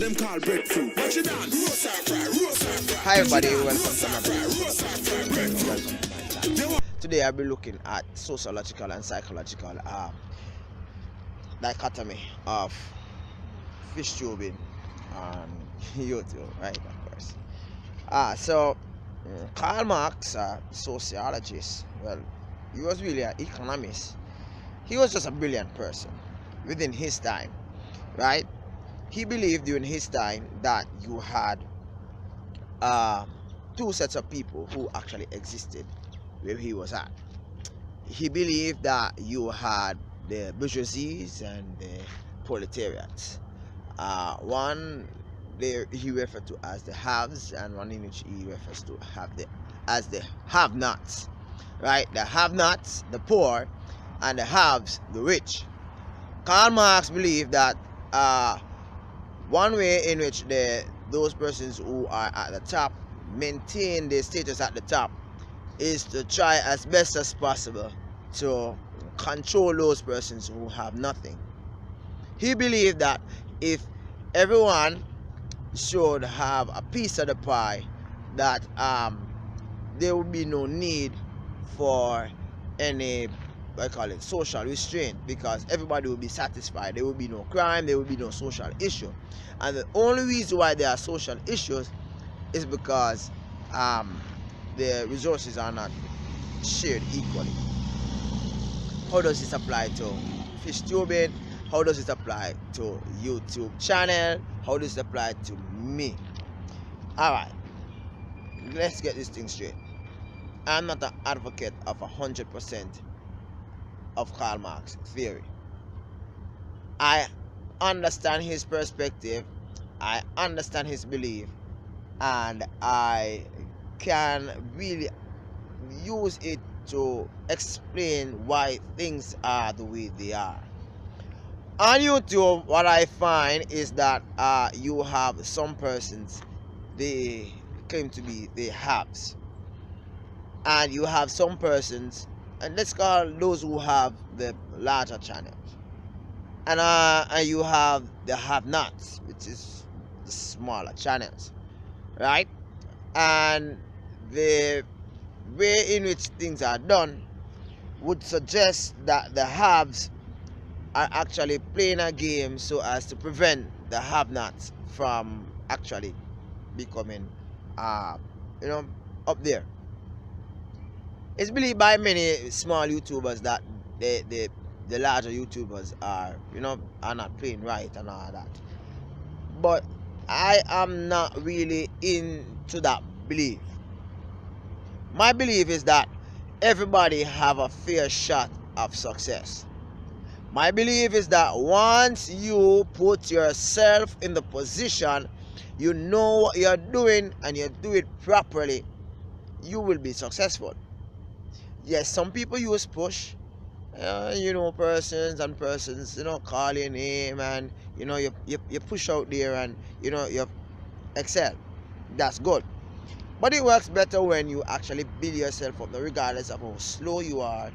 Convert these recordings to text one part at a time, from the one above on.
them call breadfruit. What you done? Roast and fry, roast and fry. Hi everybody, welcome to another video. Today I'll be looking at sociological and psychological dichotomy of fish tubing on YouTube, right? Of course. Karl Marx, a sociologist, well, he was really an economist. He was just a brilliant person within his time, right? He believed during his time that you had two sets of people who actually existed where he was at. He believed that you had the bourgeoisie and the proletariats. One there he referred to as the haves, and one in which he refers to as the have-nots. Right? The have-nots, the poor, and the haves, the rich. Karl Marx believed that one way in which those persons who are at the top maintain their status at the top is to try as best as possible to control those persons who have nothing. He believed that if everyone should have a piece of the pie, that there would be no need for any social restraint, because everybody will be satisfied. There will be no crime, there will be no social issue. And the only reason why there are social issues is because the resources are not shared equally. How does this apply to fish tubing? How does it apply to YouTube channel? How does it apply to me? Alright, let's get this thing straight. I'm not an advocate of 100% of Karl Marx theory. I understand his perspective, I understand his belief, and I can really use it to explain why things are the way they are. On YouTube, what I find is that you have some persons, they claim to be the haves, and you have some persons, and let's call those who have the larger channels, and you have the have-nots, which is the smaller channels, right? And the way in which things are done would suggest that the haves are actually playing a game so as to prevent the have-nots from actually becoming up there. It's believed by many small YouTubers that the larger YouTubers are not playing right and all that. But I am not really into that belief. My belief is that everybody have a fair shot of success. My belief is that once you put yourself in the position, you know what you're doing and you do it properly, you will be successful. Yes, some people use push, persons and persons, call your name, and you push out there, and you excel. That's good. But it works better when you actually build yourself up, regardless of how slow you are.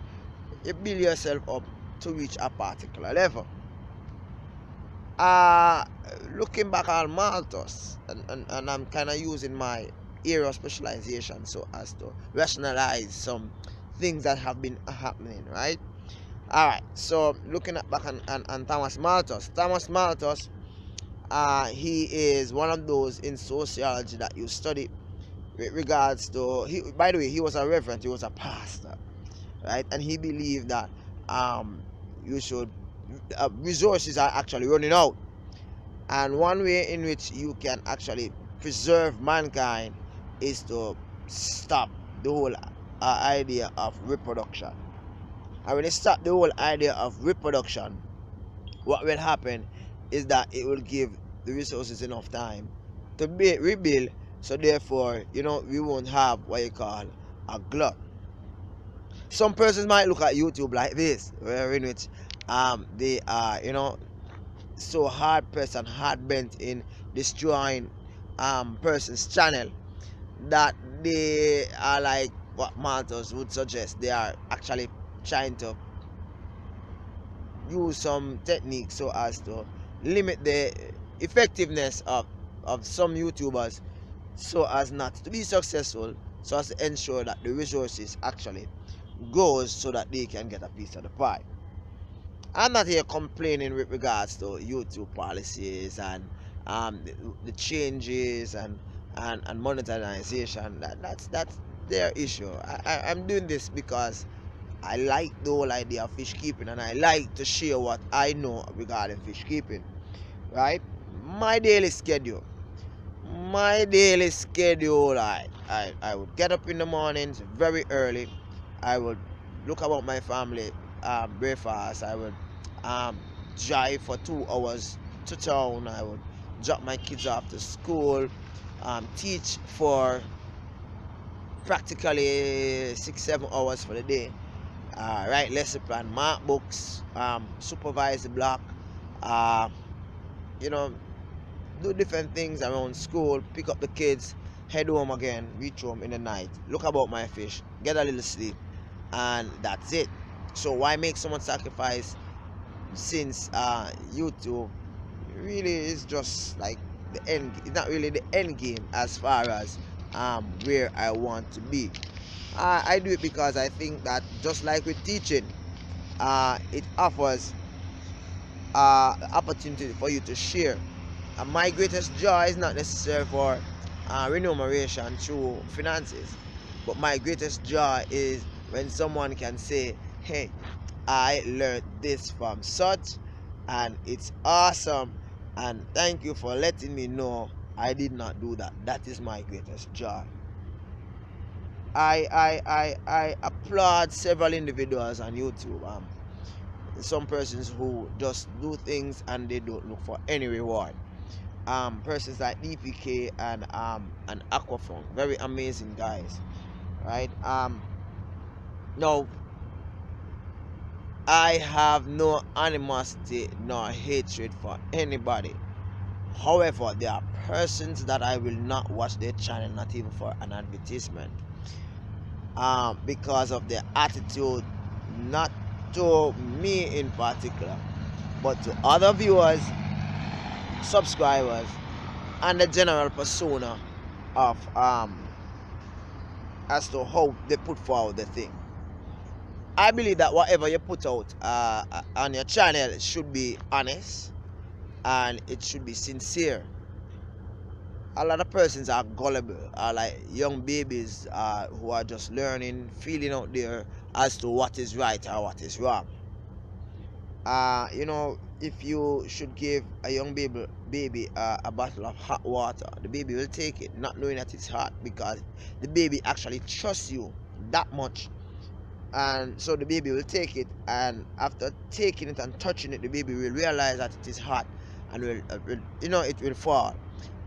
You build yourself up to reach a particular level. Looking back on Malthus, and I'm kind of using my area of specialization so as to rationalize some things that have been happening, right? Alright, so looking back on Thomas Malthus. Thomas Malthus, he is one of those in sociology that you study with regards to, by the way, he was a reverend, he was a pastor, right? And he believed that resources are actually running out, and one way in which you can actually preserve mankind is to stop the whole idea of reproduction. And when you stop the whole idea of reproduction, what will happen is that it will give the resources enough time to rebuild. So therefore, we won't have what you call a glut. Some persons might look at YouTube like this, where in which they are so hard pressed and hard bent in destroying person's channel, that they are like what Malthus would suggest. They are actually trying to use some techniques so as to limit the effectiveness of some YouTubers so as not to be successful, so as to ensure that the resources actually goes so that they can get a piece of the pie. I'm not here complaining with regards to YouTube policies and the changes and monetization. That's their issue. I'm doing this because I like the whole idea of fish keeping, and I like to share what I know regarding fish keeping. Right? My daily schedule. My daily schedule. I would get up in the mornings very early. I would look about my family breakfast. I would um, drive for 2 hours to town. I would drop my kids off to school, teach for practically 6-7 hours for the day. Write lesson plan, mark books, supervise the block, uh, you know, do different things around school, pick up the kids, head home again, reach home in the night, look about my fish, get a little sleep, and that's it. So why make so much sacrifice, since YouTube really is just like the end? It's not really the end game as far as where I want to be. I do it because I think that, just like with teaching, it offers opportunity for you to share. And my greatest joy is not necessarily for remuneration through finances, but my greatest joy is when someone can say, hey, I learned this from such, and it's awesome, and thank you for letting me know I did not do that. That is my greatest joy. I applaud several individuals on YouTube. Some persons who just do things and they don't look for any reward. Persons like DPK and Aquafunk, very amazing guys, right? Now I have no animosity nor hatred for anybody. However, there are persons that I will not watch their channel, not even for an advertisement, because of their attitude, not to me in particular, but to other viewers, subscribers, and the general persona of as to how they put forward the thing. I believe that whatever you put out on your channel should be honest and it should be sincere. A lot of persons are gullible, are like young babies who are just learning, feeling out there as to what is right or what is wrong. If you should give a young baby a bottle of hot water, the baby will take it, not knowing that it's hot, because the baby actually trusts you that much. And so the baby will take it, and after taking it and touching it, the baby will realize that it is hot, and it will fall.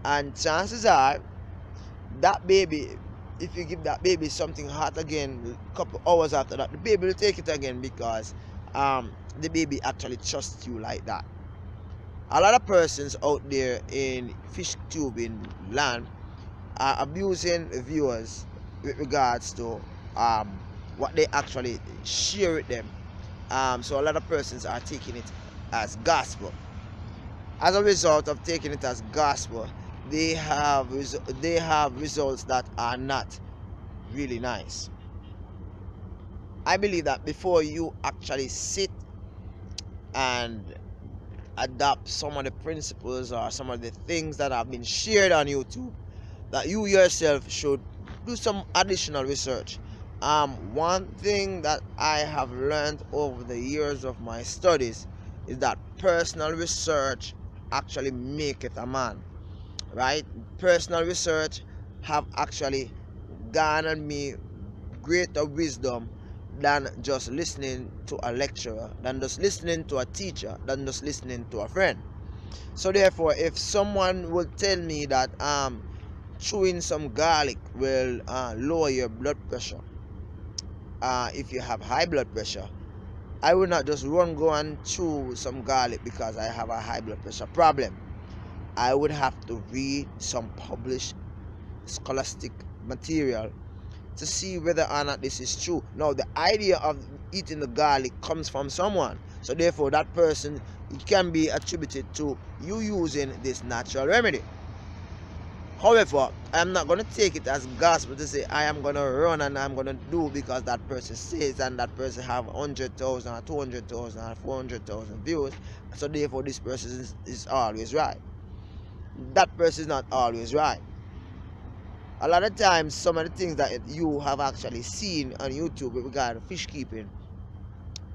And chances are that baby, if you give that baby something hot again a couple hours after that, the baby will take it again, because the baby actually trusts you like that. A lot of persons out there in fish tubing land are abusing viewers with regards to what they actually share with them. So a lot of persons are taking it as gospel. As a result of taking it as gospel, they have results that are not really nice. I believe that before you actually sit and adopt some of the principles or some of the things that have been shared on YouTube, that you yourself should do some additional research. One thing that I have learned over the years of my studies is that personal research actually maketh a man, right? Personal research have actually garnered me greater wisdom than just listening to a lecturer, than just listening to a teacher, than just listening to a friend. So therefore, if someone would tell me that chewing some garlic will lower your blood pressure, if you have high blood pressure, I will not just go and chew some garlic because I have a high blood pressure problem. I would have to read some published scholastic material to see whether or not this is true. Now, the idea of eating the garlic comes from someone, so therefore that person it can be attributed to you using this natural remedy. However, I'm not going to take it as gospel to say I am going to run and I'm going to do because that person says and that person have 100,000 or 200,000 or 400,000 views, so therefore this person is always right. That person is not always right. A lot of times, some of the things that you have actually seen on YouTube with regard to fish keeping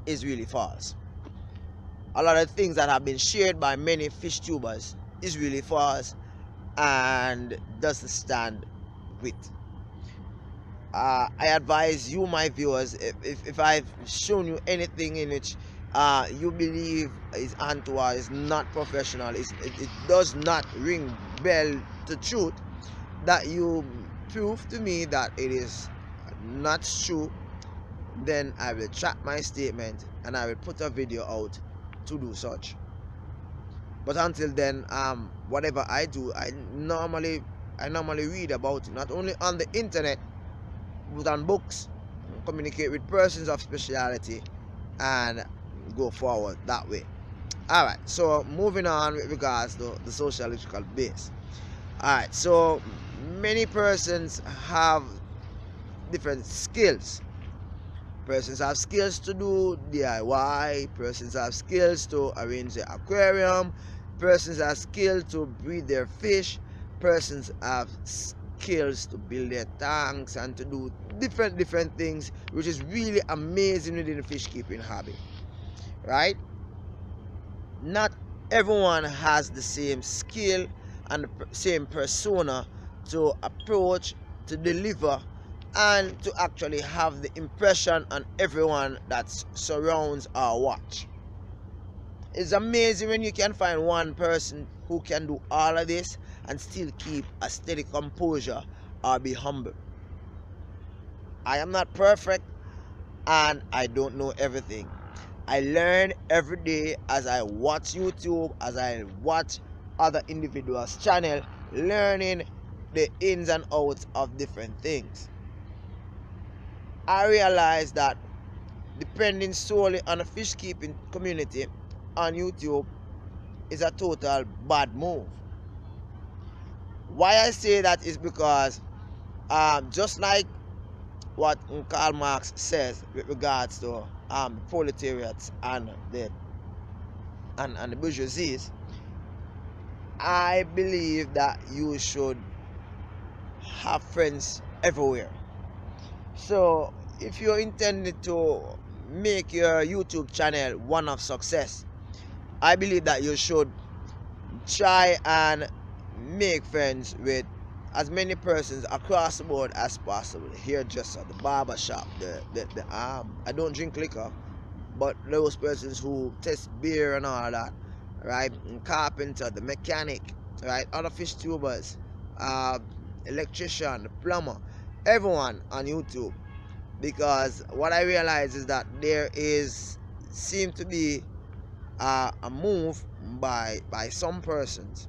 is really false. A lot of things that have been shared by many fish tubers is really false and doesn't stand with. I advise you, my viewers, if I've shown you anything in which you believe is untoward, is not professional, it does not ring bell to truth, that you prove to me that it is not true, then I will retract my statement and I will put a video out to do such. But until then, whatever I do, I normally read about it, not only on the internet but on books, communicate with persons of speciality, and go forward that way. Alright, so moving on with regards to the sociological base. Alright, so many persons have different skills. Persons have skills to do DIY, persons have skills to arrange the aquarium, persons have skills to breed their fish, persons have skills to build their tanks and to do different things, which is really amazing within the fish keeping hobby, right? Not everyone has the same skill and the same persona to approach, to deliver, and to actually have the impression on everyone that surrounds our watch. It's amazing when you can find one person who can do all of this and still keep a steady composure or be humble. I am not perfect and I don't know everything. I learn every day as I watch YouTube, as I watch other individuals' channel, learning the ins and outs of different things. I realize that depending solely on the fish keeping community on YouTube is a total bad move. Why I say that is because just like what Karl Marx says with regards to proletariats and the bourgeoisie, I believe that you should have friends everywhere. So if you're intended to make your YouTube channel one of success, I believe that you should try and make friends with as many persons across the board as possible. Hairdresser, the barber shop, I don't drink liquor, but those persons who test beer and all that, right? And carpenter, the mechanic, right? Other fish tubers, electrician, the plumber, everyone on YouTube. Because what I realize is that there seem to be a move by some persons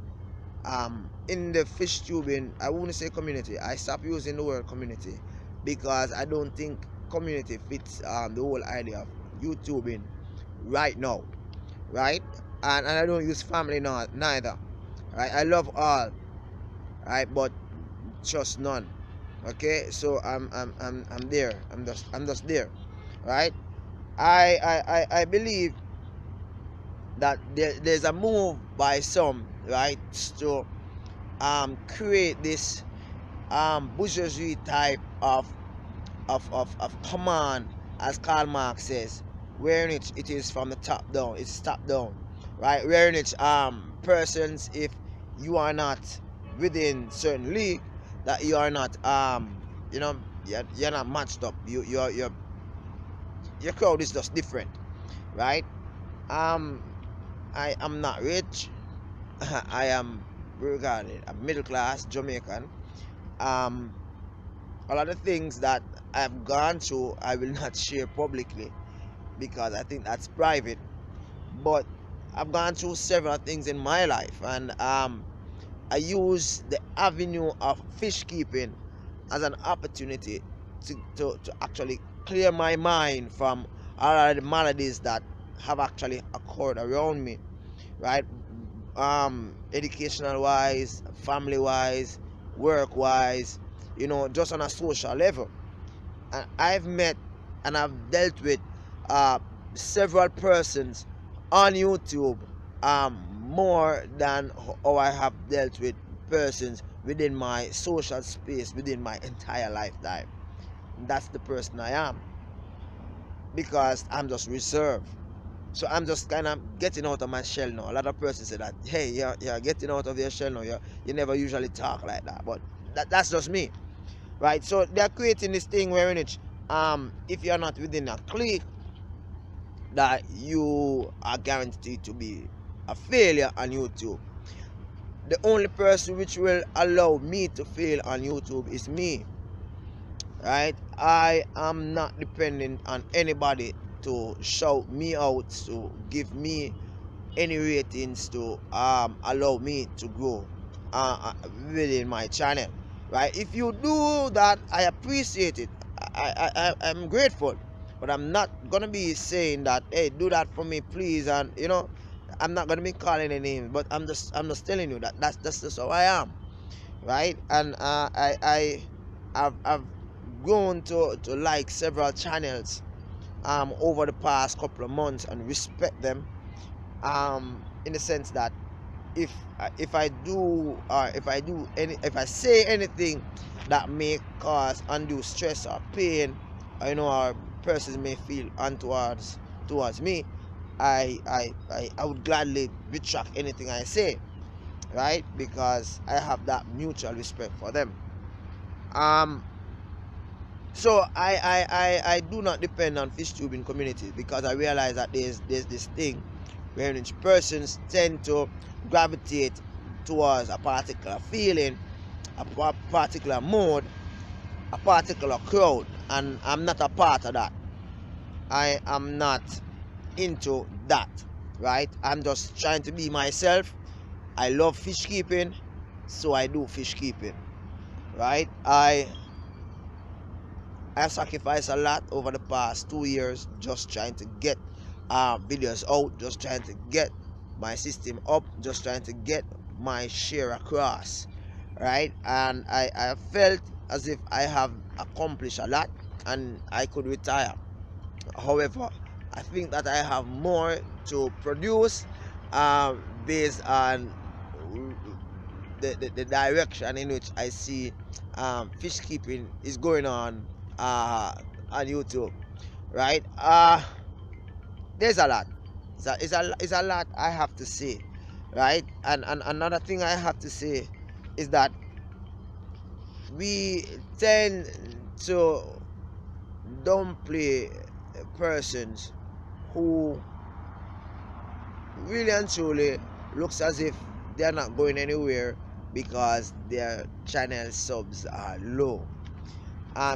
in the fish tubing, I wouldn't say community, I stopped using the word community because I don't think community fits the whole idea of YouTubing right now, right? And I don't use family neither, right? I love all, right, but trust none. Okay, so I'm there. I'm just there, right? I believe that there's a move by some, right, to create this bourgeoisie type of command, as Karl Marx says, wherein it is from the top down. It's top down, right? Wherein it's persons, if you are not within certain league, that you are not you know, you're not matched up. Your crowd is just different, right? I am not rich. I am regarded a middle class Jamaican. A lot of things that I've gone through I will not share publicly because I think that's private. But I've gone through several things in my life, and I use the avenue of fish keeping as an opportunity to actually clear my mind from all of the maladies that have actually occurred around me. right? Educational wise, family wise, work wise, just on a social level. And I've met and I've dealt with uh, several persons on YouTube, more than how I have dealt with persons within my social space within my entire lifetime. That's the person I am, because I'm just reserved. So I'm just kind of getting out of my shell now. A lot of persons say that, hey, you're getting out of your shell now. You never usually talk like that. But that's just me, right? So they're creating this thing wherein it, if you're not within a clique, that you are guaranteed to be a failure on YouTube. The only person which will allow me to fail on YouTube is me, right? I am not dependent on anybody to shout me out, to give me any ratings, to allow me to grow within my channel, right? If you do that, I appreciate it. I'm grateful, but I'm not gonna be saying that, hey, do that for me please, and I'm not gonna be calling any names, but I'm just telling you that that's just how I am, right? And I've grown to like several channels over the past couple of months and respect them, in the sense that if I do, or if I say anything that may cause undue stress or pain, or persons may feel towards me, I would gladly retract anything I say, right? Because I have that mutual respect for them. um so I do not depend on fish tubing communities, because I realize that there's this thing where persons tend to gravitate towards a particular feeling, a particular mode, a particular crowd, and I'm not a part of that. I am not into that, right? I'm just trying to be myself. I love fish keeping, so I do fish keeping, right? I sacrificed a lot over the past 2 years, just trying to get videos out, just trying to get my system up, just trying to get my share across, right? And I felt as if I have accomplished a lot and I could retire. However, I think that I have more to produce, based on the direction in which I see fish keeping is going on YouTube, right? There's a lot. It's a lot I have to say, right? And another thing I have to say is that we tend to downplay persons who really and truly looks as if they're not going anywhere because their channel subs are low.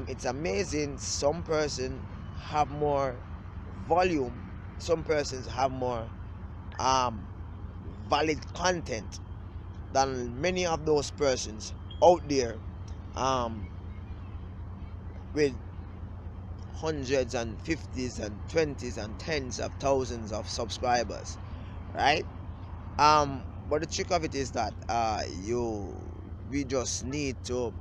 It's amazing, some persons have more volume, some persons have more um valid content than many of those persons out there, um with hundreds and fifties and twenties and tens of thousands of subscribers, right? But the trick of it is that we just need to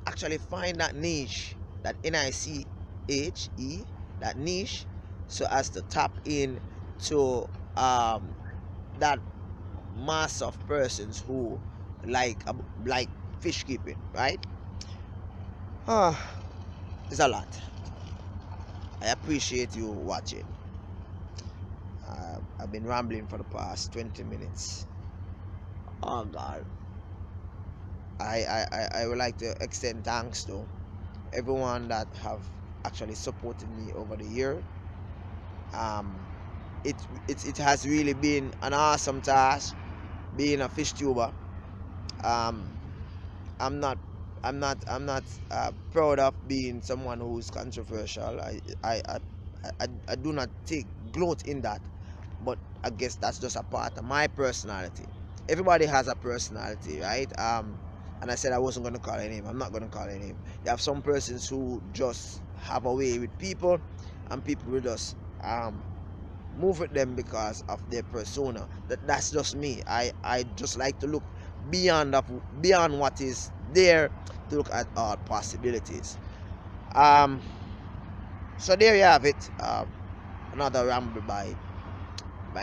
actually find that niche, that NICHE, that niche, so as to tap in to that mass of persons who like fish keeping, right? Ah, it's a lot. I appreciate you watching. I've been rambling for the past 20 minutes. Oh God. I would like to extend thanks to everyone that have actually supported me over the year. Um, it has really been an awesome task being a fish tuber. Um, I'm not proud of being someone who's controversial. I do not take gloat in that, but I guess that's just a part of my personality. Everybody has a personality, right? And I said I wasn't going to call a name. I'm not going to call a name. You have some persons who just have a way with people, and people will just move with them because of their persona. That's just me. I just like to look beyond what is there, to look at all possibilities. So there you have it. Another ramble by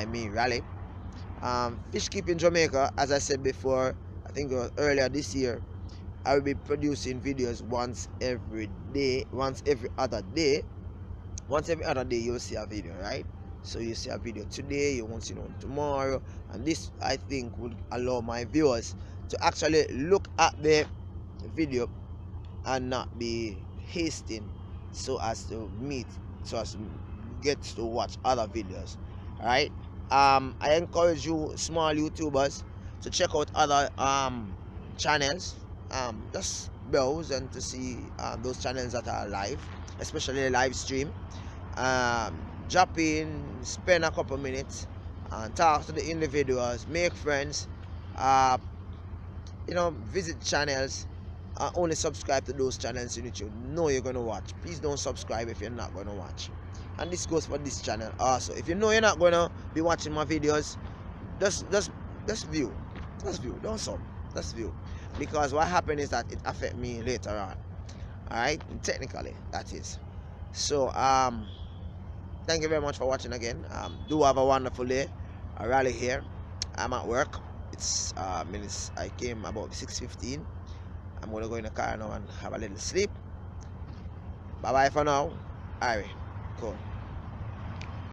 me, Raleigh. Fish keeping Jamaica, as I said before, I think it was earlier this year, I will be producing videos once every day, once every other day. Once every other day you'll see a video, right? So you see a video today, you won't see one tomorrow, and this, I think, would allow my viewers to actually look at the video and not be hasting so as to get to watch other videos. Alright, I encourage you small YouTubers to check out other channels, just browse and to see those channels that are live, especially live stream. Drop in, spend a couple minutes and talk to the individuals, make friends, uh, visit channels. Only subscribe to those channels in which you know you're going to watch. Please don't subscribe if you're not going to watch. And this goes for this channel also. If you know you're not going to be watching my videos, just view. Just view. Don't sub. Just view. Because what happens is that it affects me later on. Alright? Technically, that is. So, thank you very much for watching again. Do have a wonderful day. I rally here. I'm at work. It's minutes. I came about 6:15. I'm gonna go in the car now and have a little sleep. Bye bye for now. Alright, cool.